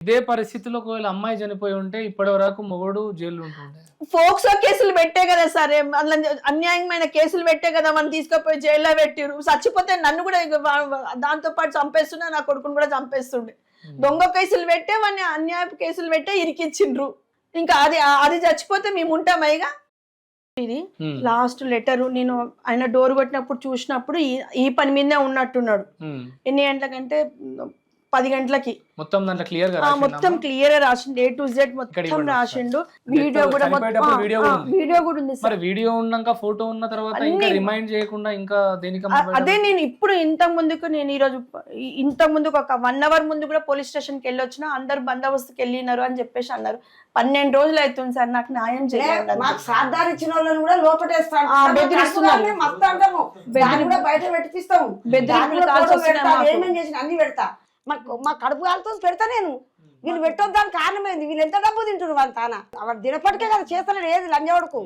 ఇదే పరిస్థితిలో ఒకవేళ అమ్మాయి చనిపోయి ఉంటే ఇప్పటి వరకు మొగుడు జైలు ఉంటుండే. ఫోక్సో కేసులు పెట్టే కదా సరే, అట్లా అన్యాయమైన కేసులు పెట్టే కదా మనం తీసుకుపోయి జైల్లో పెట్టిరు. చచ్చిపోతే నన్ను కూడా దాంతో పాటు చంపేస్తున్నా, నా కొడుకుని కూడా చంపేస్తుండే. దొంగ కేసులు పెట్టే వాడిని అన్యాయ కేసులు పెట్టే ఇరికిచ్చిండ్రు. ఇంకా అది చచ్చిపోతే మేము ఉంటామైగా. ఇది లాస్ట్ లెటర్ నేను ఆయన డోర్ కొట్టినప్పుడు చూసినప్పుడు ఈ పని మీదే ఉన్నట్టున్నాడు. ఎన్ని గంటలకంటే 10 గంటలకి మొత్తం దాంట్లో క్లియర్ గా మొత్తం క్లియర్ గా రాసిండు, A to Z మొత్తం రాసిండు. వీడియో కూడా ఉంది. మరి వీడియో ఉన్నాక ఫోటో ఉన్న తర్వాత ఇంకా రిమైండ్ చేయకుండా ఇంకా దేనికి? అదే నేను ఇప్పుడు ఇంత ముందుకు ఒక 1 అవర్ ముందు కూడా పోలీస్ స్టేషన్ కి వెళ్ళి వచ్చిన, అందరు బందోబస్తుకి వెళ్ళినారు అని చెప్పేసి అన్నారు. 12 రోజులు అవుతుంది సార్, నాకు న్యాయం చేయాలి. మాకు సాధారణ ఇచ్చిన వాళ్ళని కూడా లోపటేస్తాను, బయట పెట్టిస్తాము, ఏమేం చేసిన అన్ని పెడతా. మా కడుపు కాలుతో పెడతా నేను. వీళ్ళు పెట్టొద్దానికి కారణమైంది, వీళ్ళు ఎంత డబ్బు తింటున్నారు వాళ్ళ తాన. వాడు దినపటికే కదా చేస్తలేడు ఏది లంజవాడుకు.